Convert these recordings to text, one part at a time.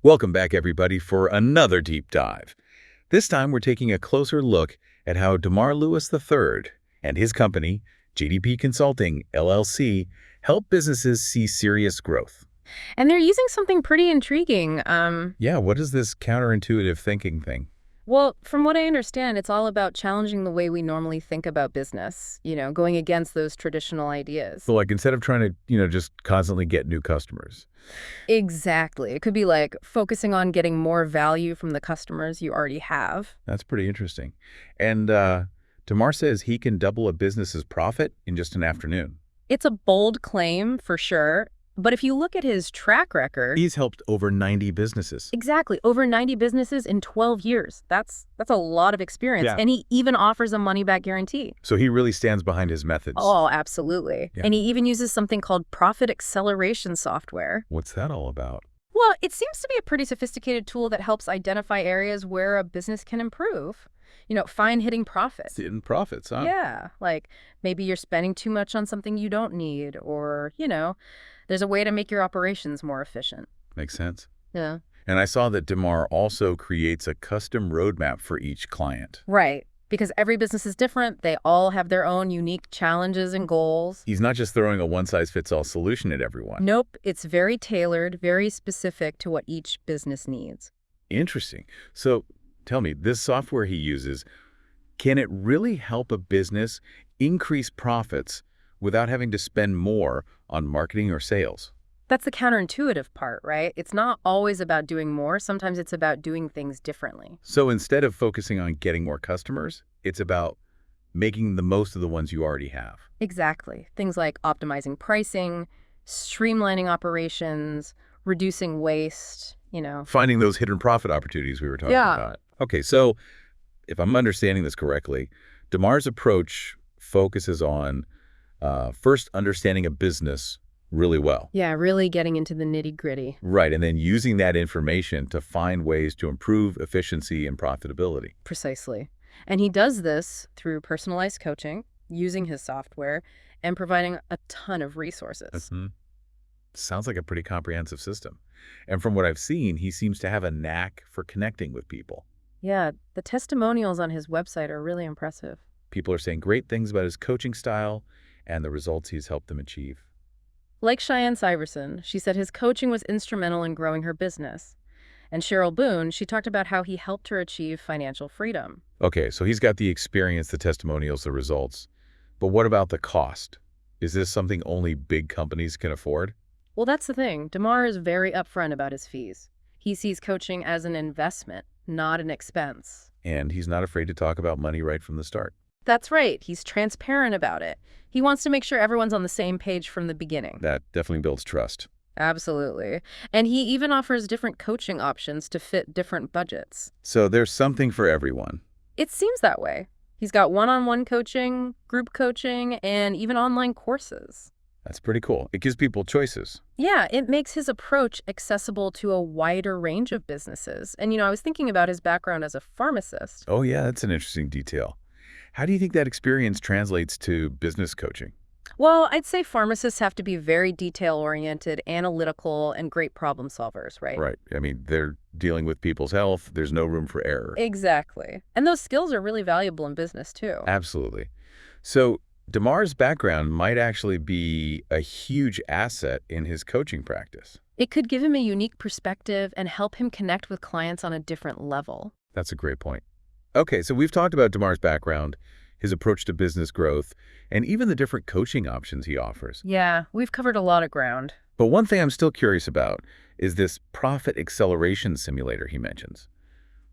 Welcome back, everybody, for another deep dive. This time, we're taking a closer look at how DeMar Lewis III and his company, JDP Consulting LLC, help businesses see serious growth. And they're using something pretty intriguing. Yeah, what is this counterintuitive thinking thing? Well, from what I understand, it's all about challenging the way we normally think about business, going against those traditional ideas. So, like, instead of trying to, just constantly get new customers. Exactly. It could be like focusing on getting more value from the customers you already have. That's pretty interesting. And DeMar says he can double a business's profit in just an afternoon. It's a bold claim for sure, but if you look at his track record, He's helped over 90 businesses. exactly, over 90 businesses in 12 years. That's a lot of experience. Yeah. And he even offers a money-back guarantee. So he really stands behind his methods. Oh, absolutely. Yeah. And he even uses something called profit acceleration software. What's that all about? Well, it seems to be a pretty sophisticated tool that helps identify areas where a business can improve. Find hidden profits. In profits, huh? Yeah, like maybe you're spending too much on something you don't need, or, there's a way to make your operations more efficient. Makes sense. Yeah. And I saw that DeMar also creates a custom roadmap for each client. Right. Because every business is different. They all have their own unique challenges and goals. He's not just throwing a one-size-fits-all solution at everyone. Nope. It's very tailored, very specific to what each business needs. Interesting. So tell me, this software he uses, can it really help a business increase profits without having to spend more on marketing or sales? That's the counterintuitive part, right? It's not always about doing more. Sometimes it's about doing things differently. So instead of focusing on getting more customers, it's about making the most of the ones you already have. Exactly. Things like optimizing pricing, streamlining operations, reducing waste, Finding those hidden profit opportunities we were talking Yeah. about. Okay, so if I'm understanding this correctly, DeMar's approach focuses on first understanding a business really well. Yeah, really getting into the nitty-gritty. Right, and then using that information to find ways to improve efficiency and profitability. Precisely. And he does this through personalized coaching, using his software, and providing a ton of resources. Sounds like a pretty comprehensive system. And from what I've seen, he seems to have a knack for connecting with people. Yeah, the testimonials on his website are really impressive. People are saying great things about his coaching style and the results he's helped them achieve. Like Cheyenne Syverson, she said his coaching was instrumental in growing her business. And Cheryl Boone, she talked about how he helped her achieve financial freedom. Okay, so he's got the experience, the testimonials, the results. But what about the cost? Is this something only big companies can afford? Well, that's the thing. DeMar is very upfront about his fees. He sees coaching as an investment, not an expense. And he's not afraid to talk about money right from the start. That's right. He's transparent about it. He wants to make sure everyone's on the same page from the beginning. That definitely builds trust. Absolutely. And he even offers different coaching options to fit different budgets. So there's something for everyone. It seems that way. He's got one-on-one coaching, group coaching, and even online courses. That's pretty cool. It gives people choices. Yeah, it makes his approach accessible to a wider range of businesses. And, I was thinking about his background as a pharmacist. Oh, yeah, that's an interesting detail. How do you think that experience translates to business coaching? Well, I'd say pharmacists have to be very detail-oriented, analytical, and great problem solvers, right? Right. I mean, they're dealing with people's health. There's no room for error. Exactly. And those skills are really valuable in business, too. Absolutely. So DeMar's background might actually be a huge asset in his coaching practice. It could give him a unique perspective and help him connect with clients on a different level. That's a great point. Okay, so we've talked about DeMar's background, his approach to business growth, and even the different coaching options he offers. Yeah, we've covered a lot of ground. But one thing I'm still curious about is this profit acceleration simulator he mentions.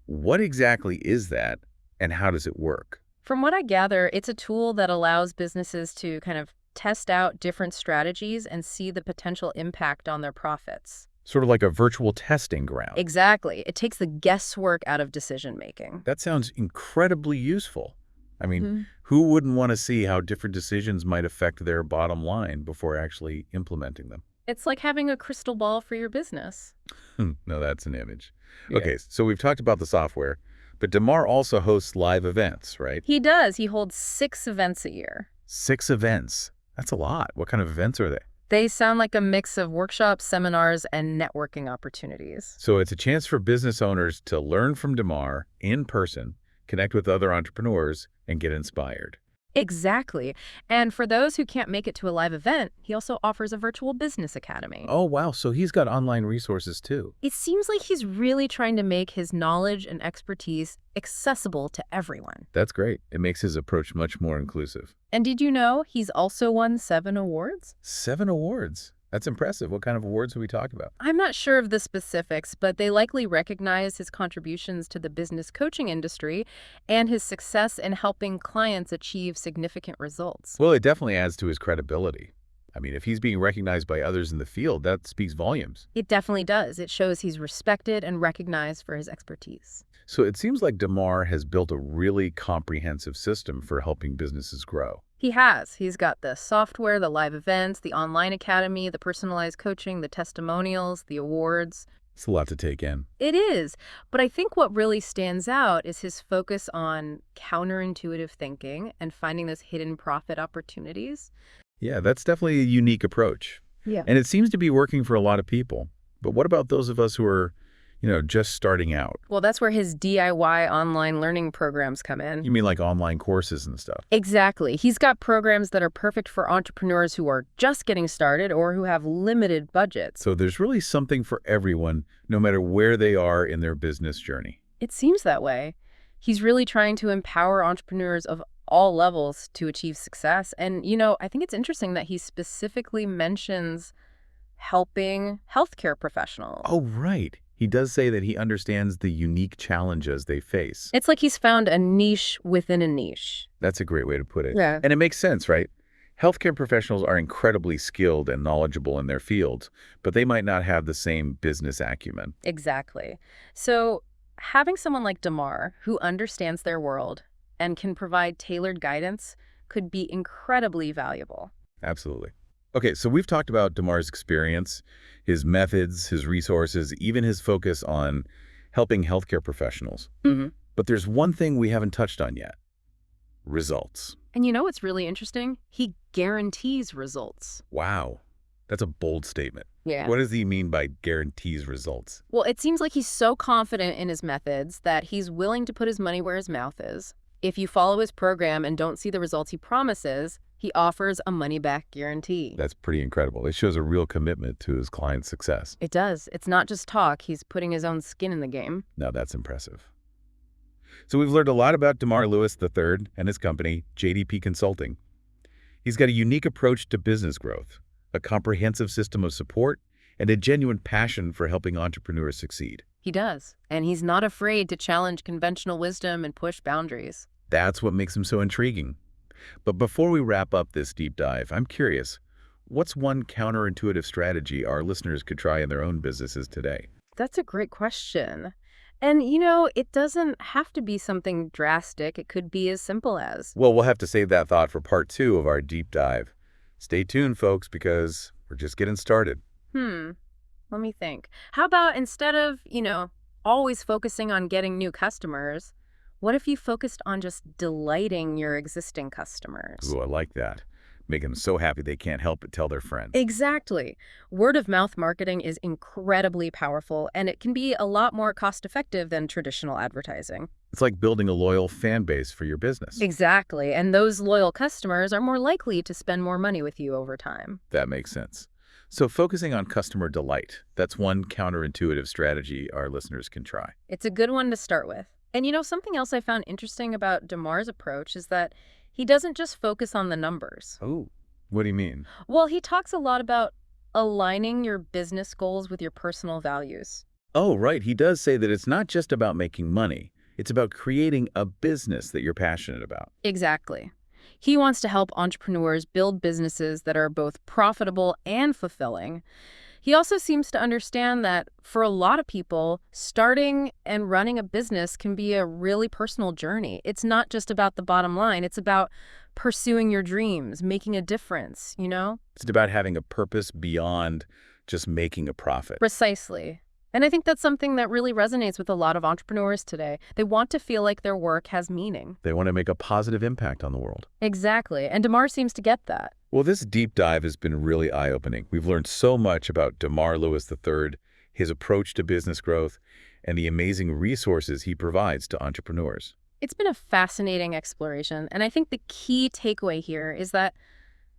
What exactly is that, and how does it work? From what I gather, it's a tool that allows businesses to kind of test out different strategies and see the potential impact on their profits. Sort of like a virtual testing ground. Exactly. It takes the guesswork out of decision-making. That sounds incredibly useful. I mean, who wouldn't want to see how different decisions might affect their bottom line before actually implementing them? It's like having a crystal ball for your business. No, that's an image. Yeah. Okay, so we've talked about the software, but DeMar also hosts live events, right? He does. He holds 6 events a year. 6 events. That's a lot. What kind of events are they? They sound like a mix of workshops, seminars, and networking opportunities. So it's a chance for business owners to learn from Damar in person, connect with other entrepreneurs, and get inspired. Exactly. And for those who can't make it to a live event, he also offers a virtual business academy. Oh, wow. So he's got online resources too. It seems like he's really trying to make his knowledge and expertise accessible to everyone. That's great. It makes his approach much more inclusive. And did you know he's also won 7 awards? 7 awards. That's impressive. What kind of awards are we talking about? I'm not sure of the specifics, but they likely recognize his contributions to the business coaching industry and his success in helping clients achieve significant results. Well, it definitely adds to his credibility. I mean, if he's being recognized by others in the field, that speaks volumes. It definitely does. It shows he's respected and recognized for his expertise. So it seems like Damar has built a really comprehensive system for helping businesses grow. He has. He's got the software, the live events, the online academy, the personalized coaching, the testimonials, the awards. It's a lot to take in. It is. But I think what really stands out is his focus on counterintuitive thinking and finding those hidden profit opportunities. Yeah, that's definitely a unique approach. Yeah. And it seems to be working for a lot of people. But what about those of us who are, just starting out? Well, that's where his DIY online learning programs come in. You mean like online courses and stuff? Exactly. He's got programs that are perfect for entrepreneurs who are just getting started or who have limited budgets. So there's really something for everyone, no matter where they are in their business journey. It seems that way. He's really trying to empower entrepreneurs of all levels to achieve success. And, I think it's interesting that he specifically mentions helping healthcare professionals. Oh, right. He does say that he understands the unique challenges they face. It's like he's found a niche within a niche. That's a great way to put it. Yeah. And it makes sense, right? Healthcare professionals are incredibly skilled and knowledgeable in their fields, but they might not have the same business acumen. Exactly. So having someone like Damar who understands their world and can provide tailored guidance could be incredibly valuable. Absolutely. Okay, so we've talked about Damar's experience, his methods, his resources, even his focus on helping healthcare professionals. Mm-hmm. But there's one thing we haven't touched on yet: results. And what's really interesting? He guarantees results. Wow, that's a bold statement. Yeah. What does he mean by guarantees results? Well, it seems like he's so confident in his methods that he's willing to put his money where his mouth is. If you follow his program and don't see the results he promises, he offers a money-back guarantee. That's pretty incredible. It shows a real commitment to his client's success. It does. It's not just talk. He's putting his own skin in the game. Now that's impressive. So we've learned a lot about Damar Lewis III and his company, JDP Consulting. He's got a unique approach to business growth, a comprehensive system of support, and a genuine passion for helping entrepreneurs succeed. He does. And he's not afraid to challenge conventional wisdom and push boundaries. That's what makes him so intriguing. But before we wrap up this deep dive, I'm curious, what's one counterintuitive strategy our listeners could try in their own businesses today? That's a great question. And, it doesn't have to be something drastic. It could be as simple as... Well, we'll have to save that thought for part 2 of our deep dive. Stay tuned, folks, because we're just getting started. Let me think. How about instead of, always focusing on getting new customers, what if you focused on just delighting your existing customers? Ooh, I like that. Make them so happy they can't help but tell their friends. Exactly. Word-of-mouth marketing is incredibly powerful, and it can be a lot more cost-effective than traditional advertising. It's like building a loyal fan base for your business. Exactly. And those loyal customers are more likely to spend more money with you over time. That makes sense. So focusing on customer delight, that's one counterintuitive strategy our listeners can try. It's a good one to start with. And something else I found interesting about Damar's approach is that he doesn't just focus on the numbers. Oh, what do you mean? Well, he talks a lot about aligning your business goals with your personal values. Oh, right. He does say that it's not just about making money. It's about creating a business that you're passionate about. Exactly. He wants to help entrepreneurs build businesses that are both profitable and fulfilling. He also seems to understand that for a lot of people, starting and running a business can be a really personal journey. It's not just about the bottom line. It's about pursuing your dreams, making a difference, It's about having a purpose beyond just making a profit. Precisely. And I think that's something that really resonates with a lot of entrepreneurs today. They want to feel like their work has meaning. They want to make a positive impact on the world. Exactly. And Damar seems to get that. Well, this deep dive has been really eye-opening. We've learned so much about DeMar Lewis III, his approach to business growth, and the amazing resources he provides to entrepreneurs. It's been a fascinating exploration, and I think the key takeaway here is that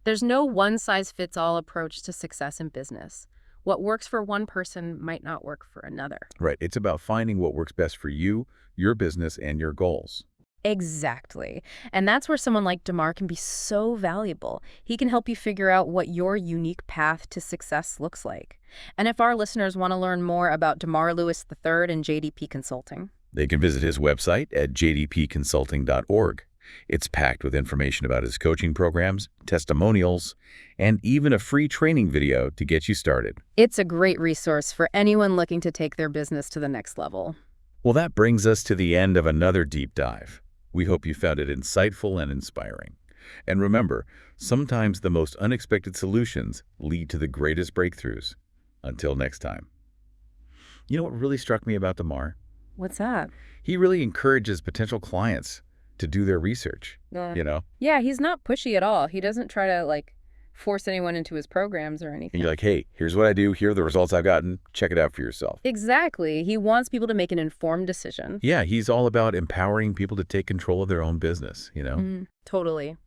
there's no one-size-fits-all approach to success in business. What works for one person might not work for another. Right. It's about finding what works best for you, your business, and your goals. Exactly. And that's where someone like DeMar can be so valuable. He can help you figure out what your unique path to success looks like. And if our listeners want to learn more about DeMar Lewis III and JDP Consulting, They can visit his website at jdpconsulting.org. It's packed with information about his coaching programs, testimonials, and even a free training video to get you started. it's a great resource for anyone looking to take their business to the next level. Well, that brings us to the end of another deep dive. We hope you found it insightful and inspiring. And remember, sometimes the most unexpected solutions lead to the greatest breakthroughs. Until next time. You know what really struck me about DeMar? What's that? He really encourages potential clients to do their research, Uh, you know? Yeah, he's not pushy at all. He doesn't try to, force anyone into his programs or And anything. you're like, hey, here's what I do. Here are the results I've gotten. Check it out for yourself. Exactly. He wants people to make an informed decision. Yeah, he's all about empowering people to take control of their own business, you know? Totally.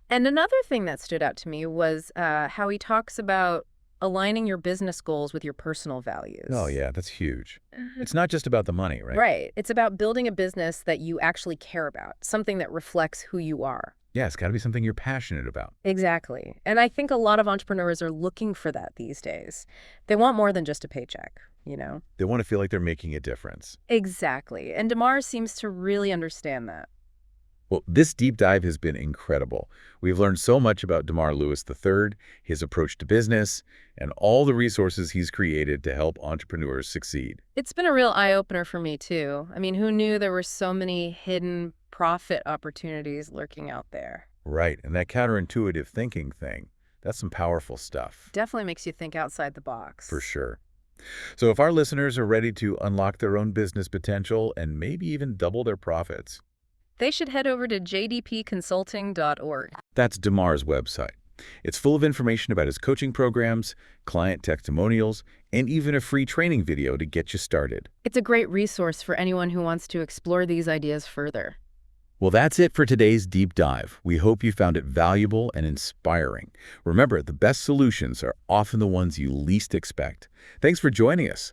And another thing that stood out to me was how he talks about aligning your business goals with your personal values. Oh, yeah, that's huge. It's not just about the money, right? Right. It's about building a business that you actually care about, something that reflects who you are. Yeah, it's got to be something you're passionate about. Exactly. And I think a lot of entrepreneurs are looking for that these days. They want more than just a paycheck, you know? They want to feel like they're making a difference. Exactly. And DeMar seems to really understand that. Well, this deep dive has been incredible. We've learned so much about DeMar Lewis III, his approach to business, and all the resources he's created to help entrepreneurs succeed. It's been a real eye-opener for me, too. I mean, who knew there were so many hidden profit opportunities lurking out there? Right, and that counterintuitive thinking thing, that's some powerful stuff. Definitely makes you think outside the box. For sure. So if our listeners are ready to unlock their own business potential and maybe even double their profits, They should head over to jdpconsulting.org. that's DeMar's website. It's full of information about his coaching programs, client testimonials, and even a free training video to get you started. It's a great resource for anyone who wants to explore these ideas further. Well, that's it for today's deep dive. We hope you found it valuable and inspiring. Remember, the best solutions are often the ones you least expect. Thanks for joining us.